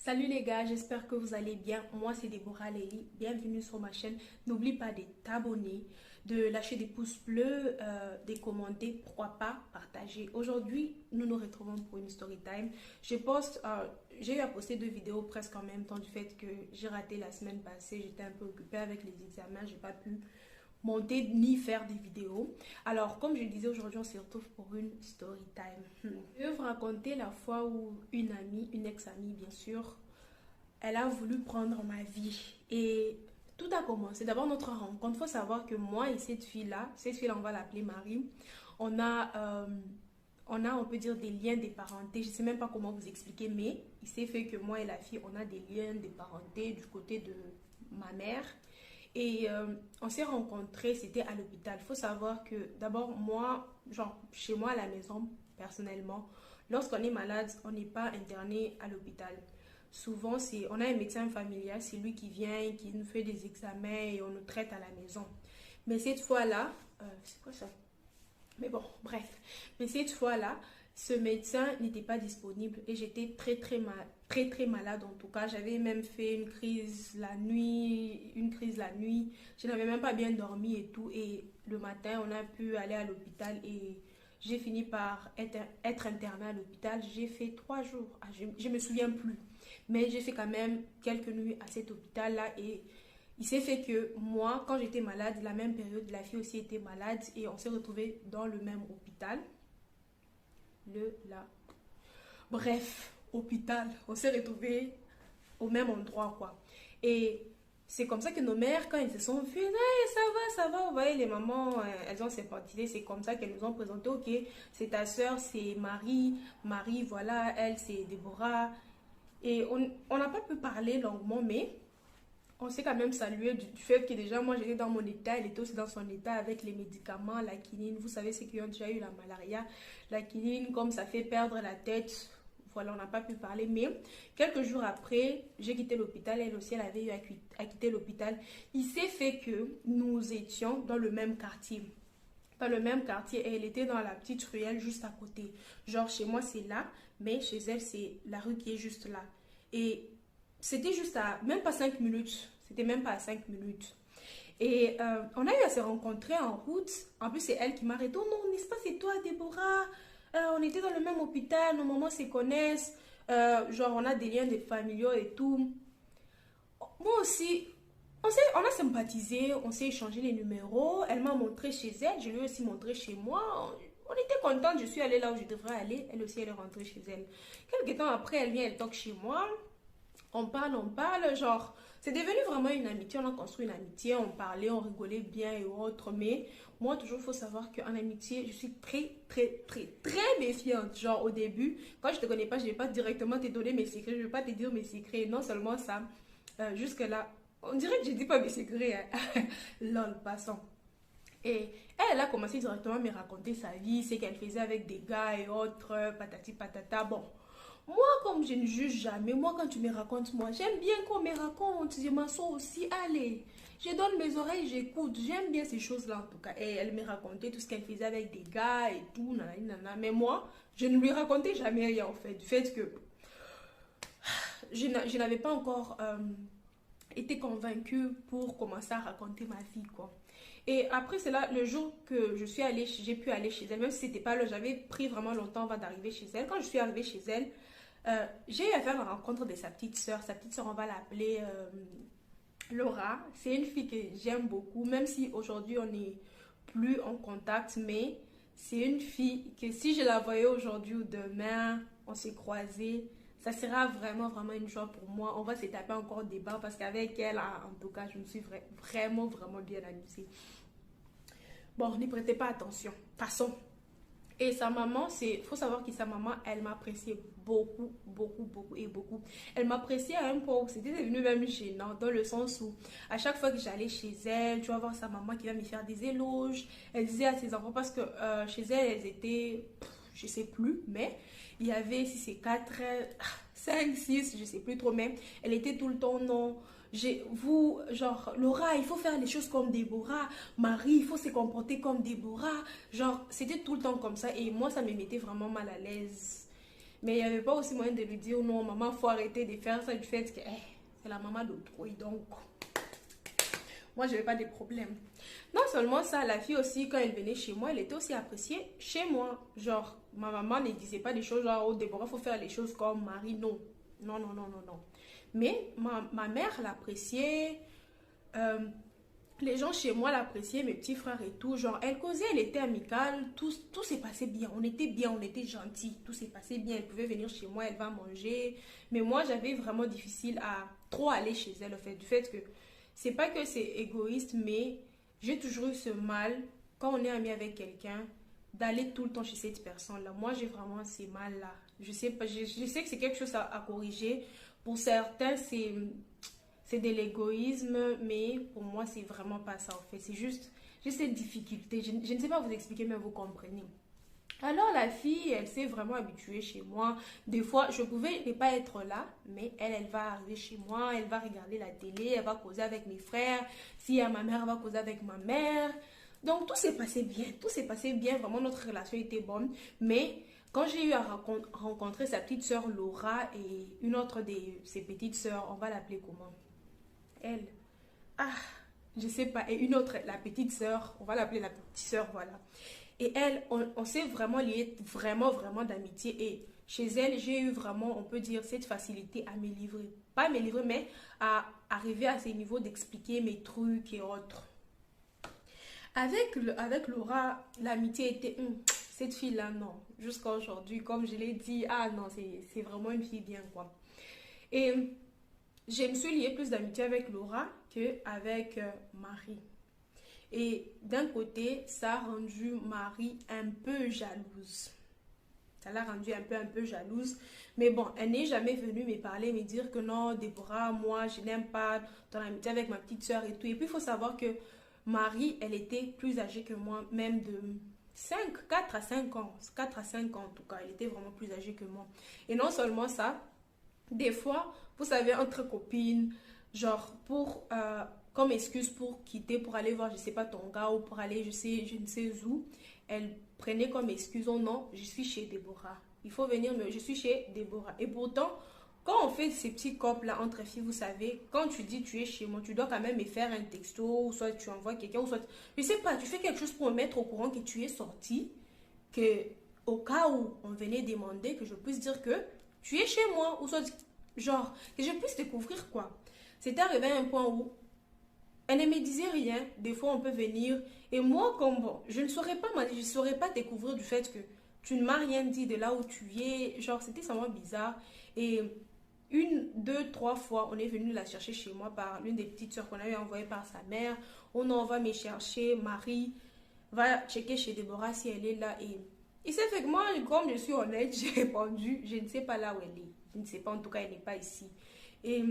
Salut les gars, j'espère que vous allez bien. Moi c'est Deborah Lely, bienvenue sur ma chaîne. N'oublie pas de t'abonner, de lâcher des pouces bleus, de commenter, pourquoi pas partager. Aujourd'hui, nous nous retrouvons pour une story time. J'ai eu à poster 2 vidéos presque en même temps du fait que j'ai raté la semaine passée. J'étais un peu occupée avec les examens, j'ai pas pu monter ni faire des vidéos. Alors, comme je disais, aujourd'hui, on se retrouve pour une story time. Je vais vous raconter la fois où une amie, une ex-amie, bien sûr, elle a voulu prendre ma vie. Et tout a commencé. D'abord, notre rencontre. Il faut savoir que moi et cette fille-là, on va l'appeler Marie, on a, on peut dire, des liens de parenté. Je ne sais même pas comment vous expliquer, mais il s'est fait que moi et la fille, on a des liens de parenté du côté de ma mère. Et on s'est rencontrés, c'était à l'hôpital. Il faut savoir que d'abord, moi, genre chez moi à la maison, personnellement, lorsqu'on est malade, on n'est pas interné à l'hôpital. Souvent, on a un médecin familial, c'est lui qui vient, qui nous fait des examens et on nous traite à la maison. Mais cette fois-là, c'est quoi ça? Mais bon, bref. Mais cette fois-là, ce médecin n'était pas disponible et j'étais très malade en tout cas. J'avais même fait une crise la nuit, Je n'avais même pas bien dormi et tout. Et le matin, on a pu aller à l'hôpital et j'ai fini par être internée à l'hôpital. J'ai fait 3 jours. Je me souviens plus. Mais j'ai fait quand même quelques nuits à cet hôpital-là et il s'est fait que moi, quand j'étais malade, la même période, la fille aussi était malade et on s'est retrouvés dans le même hôpital. Bref, hôpital. On s'est retrouvés au même endroit, quoi. Et c'est comme ça que nos mères, quand elles se sont vues, hey, ça va. Vous voyez, les mamans, elles ont sympathisé. C'est comme ça qu'elles nous ont présenté, ok, c'est ta soeur, c'est Marie. Marie, voilà, elle, c'est Déborah. Et on n'a pas pu parler longuement, mais on s'est quand même salué du fait que déjà moi j'étais dans mon état, elle était aussi dans son état avec les médicaments, la quinine. Vous savez, ceux qui ont déjà eu la malaria, la quinine, comme ça fait perdre la tête. Voilà, on n'a pas pu parler. Mais quelques jours après, j'ai quitté l'hôpital. Elle aussi, elle avait eu à quitter l'hôpital. Il s'est fait que nous étions dans le même quartier. Dans le même quartier et elle était dans la petite ruelle juste à côté. Genre chez moi c'est là, mais chez elle c'est la rue qui est juste là. Et c'était juste à même pas 5 minutes. C'était même pas à 5 minutes. Et on a eu à se rencontrer en route. En plus, c'est elle qui m'a dit, oh non, n'est-ce pas, c'est toi, Déborah? On était dans le même hôpital, nos mamans se connaissent. Genre, on a des liens de familiaux et tout. Moi aussi, on a sympathisé, on s'est échangé les numéros. Elle m'a montré chez elle, je lui ai aussi montré chez moi. On était contente, je suis allée là où je devrais aller. Elle aussi, elle est rentrée chez elle. Quelques temps après, elle vient, elle toque chez moi. On parle, genre, c'est devenu vraiment une amitié, on a construit une amitié, on parlait, on rigolait bien et autres, mais moi, toujours, il faut savoir qu'en amitié, je suis très méfiante, genre, au début, quand je te connais pas, je vais pas directement te donner mes secrets, je vais pas te dire mes secrets, non seulement ça, jusque-là, on dirait que je dis pas mes secrets, hein. Lol, passons. Et elle a commencé directement à me raconter sa vie, ce qu'elle faisait avec des gars et autres, patati patata, bon. Moi, comme je ne juge jamais, moi, quand tu me racontes, moi, j'aime bien qu'on me raconte. Je m'assois aussi, allez, je donne mes oreilles, j'écoute. J'aime bien ces choses-là, en tout cas. Et elle me racontait tout ce qu'elle faisait avec des gars et tout, nanana. Mais moi, je ne lui racontais jamais rien, en fait. Du fait que je n'avais pas encore été convaincue pour commencer à raconter ma vie, quoi. Et après cela, le jour que j'ai pu aller chez elle, même si c'était pas là, j'avais pris vraiment longtemps avant d'arriver chez elle. Quand je suis arrivée chez elle, j'ai eu à faire la rencontre de sa petite soeur. Sa petite soeur, on va l'appeler Laura. C'est une fille que j'aime beaucoup, même si aujourd'hui on n'est plus en contact, mais c'est une fille que si je la voyais aujourd'hui ou demain, on s'est croisés, ça sera vraiment une joie pour moi. On va se taper encore des barres parce qu'avec elle, en tout cas, je me suis vraiment bien amusée. Bon, n'y prêtez pas attention. Passons. Et sa maman, faut savoir que sa maman, elle m'appréciait beaucoup. Elle m'appréciait à un point où c'était devenu même gênant, dans le sens où à chaque fois que j'allais chez elle, tu vas voir sa maman qui va me faire des éloges. Elle disait à ses enfants, parce que chez elle, elles étaient, je sais plus, mais il y avait, si c'est 4, 5, 6, je sais plus trop, mais elle était tout le temps, non. Genre, Laura, il faut faire les choses comme Déborah. Marie, il faut se comporter comme Déborah. Genre, c'était tout le temps comme ça. Et moi, ça me mettait vraiment mal à l'aise. Mais il n'y avait pas aussi moyen de lui dire non, maman, faut arrêter de faire ça du fait que c'est la maman d'autrui. Donc, moi, je n'avais pas de problème. Non seulement ça, la fille aussi, quand elle venait chez moi, elle était aussi appréciée chez moi. Genre, ma maman ne disait pas des choses genre, oh, Déborah, il faut faire les choses comme Marie. Non, non, non, non, non, non. Mais ma mère l'appréciait. Euh, les gens chez moi l'appréciaient, mes petits frères et tout. Genre, elle causait, elle était amicale. Tout s'est passé bien. On était bien, on était gentils. Tout s'est passé bien. Elle pouvait venir chez moi, elle va manger. Mais moi, j'avais vraiment difficile à trop aller chez elle, en fait. Du fait que c'est pas que c'est égoïste, mais j'ai toujours eu ce mal, quand on est ami avec quelqu'un, d'aller tout le temps chez cette personne-là. Moi, j'ai vraiment ces mal-là. Je sais pas, je sais que c'est quelque chose à corriger. Pour certains, c'est de l'égoïsme, mais pour moi, c'est vraiment pas ça, en fait. C'est juste, j'ai cette difficulté. Je ne sais pas vous expliquer, mais vous comprenez. Alors la fille, elle s'est vraiment habituée chez moi. Des fois, je pouvais ne pas être là, mais elle va arriver chez moi, elle va regarder la télé, elle va causer avec mes frères. S'il y a ma mère, elle va causer avec ma mère. Donc tout s'est passé bien, tout s'est passé bien. Vraiment, notre relation était bonne. Mais quand j'ai eu à rencontrer sa petite sœur Laura et une autre de ses petites sœurs, on va l'appeler comment? Elle. Ah, je sais pas. Et une autre, la petite sœur, on va l'appeler la petite sœur, voilà. Et elle, on s'est vraiment liés, vraiment, vraiment d'amitié. Et chez elle, j'ai eu vraiment, on peut dire, cette facilité à me livrer. Pas à me livrer, mais à arriver à ces niveaux d'expliquer mes trucs et autres. Avec Laura, l'amitié était, cette fille-là, non. Jusqu'à aujourd'hui, comme je l'ai dit, ah non, c'est vraiment une fille bien, quoi. Et je me suis liée plus d'amitié avec Laura qu'avec Marie. Et d'un côté, ça a rendu Marie un peu jalouse. Ça l'a rendue un peu jalouse. Mais bon, elle n'est jamais venue me parler, me dire que non, Déborah, moi, je n'aime pas ton amitié avec ma petite soeur et tout. Et puis, il faut savoir que Marie, elle était plus âgée que moi, même de 4 à 5 ans. 4 à 5 ans, en tout cas. Elle était vraiment plus âgée que moi. Et non seulement ça, des fois, vous savez, entre copines, genre, comme excuse pour quitter, pour aller voir, je sais pas, ton gars, ou pour aller, je ne sais où, elle prenait comme excuse, oh non, je suis chez Déborah. Il faut venir, je suis chez Déborah. Et pourtant, quand on fait ces petits couples-là entre filles, vous savez, quand tu dis tu es chez moi, tu dois quand même me faire un texto, ou soit tu envoies quelqu'un, ou soit, je sais pas, tu fais quelque chose pour me mettre au courant que tu es sorti, que au cas où on venait demander, que je puisse dire que tu es chez moi, ou soit, genre, que je puisse découvrir quoi. C'était arrivé à un point où elle ne me disait rien. Des fois, on peut venir. Et moi, comme bon, je ne saurais pas découvrir du fait que tu ne m'as rien dit de là où tu es. Genre, c'était vraiment bizarre. Et une, deux, trois fois, on est venu la chercher chez moi par l'une des petites soeurs qu'on avait envoyées par sa mère. On en va me chercher. Marie va checker chez Déborah si elle est là. Et il s'est fait que moi, comme je suis honnête, j'ai répondu, je ne sais pas là où elle est. Je ne sais pas, en tout cas, elle n'est pas ici. Et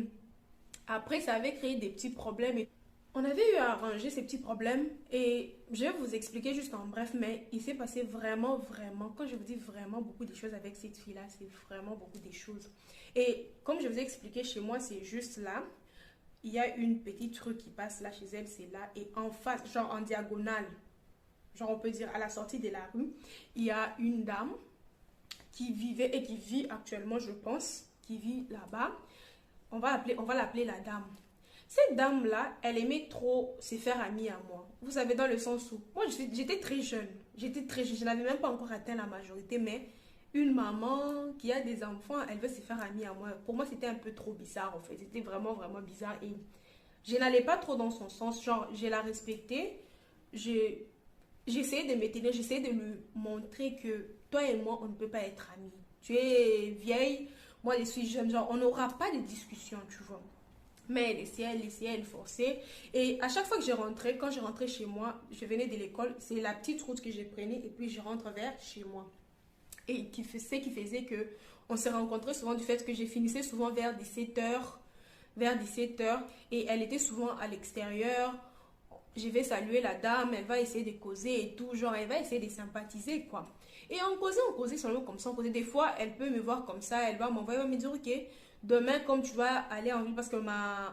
après, ça avait créé des petits problèmes. On avait eu à arranger ces petits problèmes et je vais vous expliquer juste en bref, mais il s'est passé vraiment, vraiment, quand je vous dis vraiment beaucoup de choses avec cette fille-là, c'est vraiment beaucoup de choses. Et comme je vous ai expliqué, chez moi, c'est juste là, il y a une petite rue qui passe là chez elle, c'est là, et en face, genre en diagonale, genre on peut dire à la sortie de la rue, il y a une dame qui vivait et qui vit actuellement, je pense, qui vit là-bas. On va l'appeler la dame. Cette dame-là, elle aimait trop se faire amie à moi. Vous savez, dans le sens où, moi, j'étais très jeune. Je n'avais même pas encore atteint la majorité, mais une maman qui a des enfants, elle veut se faire amie à moi. Pour moi, c'était un peu trop bizarre, en fait. C'était vraiment, vraiment bizarre. Et je n'allais pas trop dans son sens. Genre, je la respectais. J'essayais de m'étonner, j'essayais de lui montrer que toi et moi, on ne peut pas être amis. Tu es vieille, moi, je suis jeune. Genre, on n'aura pas de discussion, tu vois. Mais elle essayait, elle forçait. Et à chaque fois que quand je rentrais chez moi, je venais de l'école, c'est la petite route que je prenais et puis je rentre vers chez moi. Et qui faisait que on s'est rencontrés souvent du fait que je finissais souvent vers 17 heures, et elle était souvent à l'extérieur. Je vais saluer la dame, elle va essayer de causer et tout, genre elle va essayer de sympathiser quoi. Et on causait seulement comme ça, on causait. Des fois, elle peut me voir comme ça, elle va m'envoyer, elle va me dire ok, demain, comme tu vas aller en ville, parce que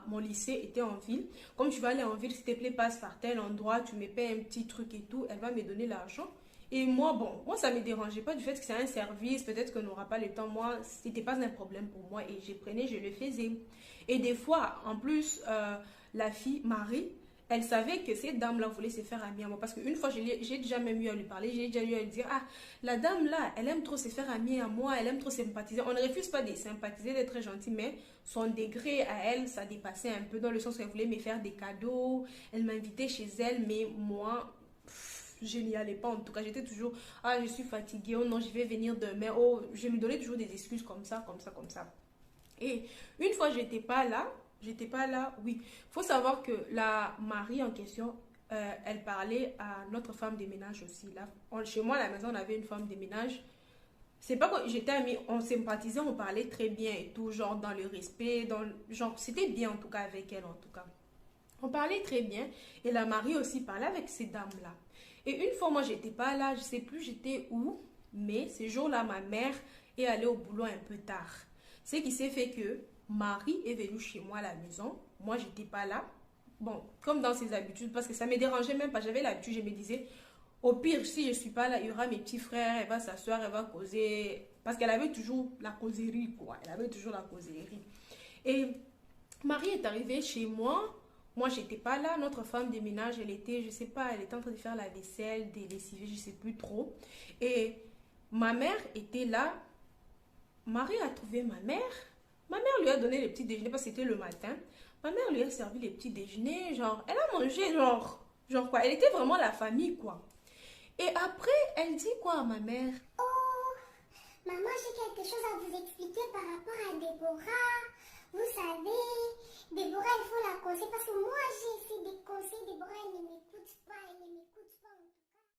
mon lycée était en ville, comme tu vas aller en ville, s'il te plaît, passe par tel endroit, tu me payes un petit truc et tout, elle va me donner l'argent. Et moi, bon, moi ça me dérangeait pas du fait que c'est un service, peut-être qu'on n'aura pas le temps. Moi, c'était pas un problème pour moi et je prenais, je le faisais. Et des fois, en plus, la fille, Marie, elle savait que cette dame-là voulait se faire amie à moi. Parce qu'une fois, j'ai déjà même eu à lui parler, j'ai déjà eu à lui dire, ah, la dame-là, elle aime trop se faire amie à moi, elle aime trop sympathiser. On ne refuse pas de sympathiser, d'être très gentil, mais son degré à elle, ça dépassait un peu dans le sens qu'elle voulait me faire des cadeaux, elle m'invitait chez elle, mais moi, je n'y allais pas. En tout cas, j'étais toujours, ah, je suis fatiguée, oh non, je vais venir demain, oh, je lui donnais toujours des excuses comme ça, comme ça, comme ça. Et une fois, j'étais pas là, oui. Il faut savoir que la Marie en question, elle parlait à notre femme de ménage aussi. Là, chez moi, à la maison, on avait une femme de ménage. C'est pas que j'étais amie, on sympathisait, on parlait très bien et tout, genre dans le respect, genre, c'était bien en tout cas avec elle, en tout cas. On parlait très bien et la Marie aussi parlait avec ces dames-là. Et une fois, moi, j'étais pas là, je sais plus j'étais où, mais ce jour-là, ma mère est allée au boulot un peu tard. Ce qui s'est fait que Marie est venue chez moi à la maison. Moi, j'étais pas là. Bon, comme dans ses habitudes, parce que ça me dérangeait même pas. J'avais l'habitude, je me disais, au pire, si je suis pas là, il y aura mes petits frères, elle va s'asseoir, elle va causer. Parce qu'elle avait toujours la causerie, quoi. Elle avait toujours la causerie. Et Marie est arrivée chez moi. Moi, j'étais pas là. Notre femme de ménage, elle était, je sais pas, elle était en train de faire la vaisselle, des lessives, je sais plus trop. Et ma mère était là. Marie a trouvé ma mère. Ma mère lui a donné les petits déjeuners parce que c'était le matin. Ma mère lui a servi les petits déjeuners. Genre, elle a mangé, genre quoi. Elle était vraiment la famille, quoi. Et après, elle dit quoi à ma mère? Oh, maman, j'ai quelque chose à vous expliquer par rapport à Déborah. Vous savez, Déborah, il faut la causer parce que moi, j'ai essayé de causer. Déborah, elle ne m'écoute pas, elle ne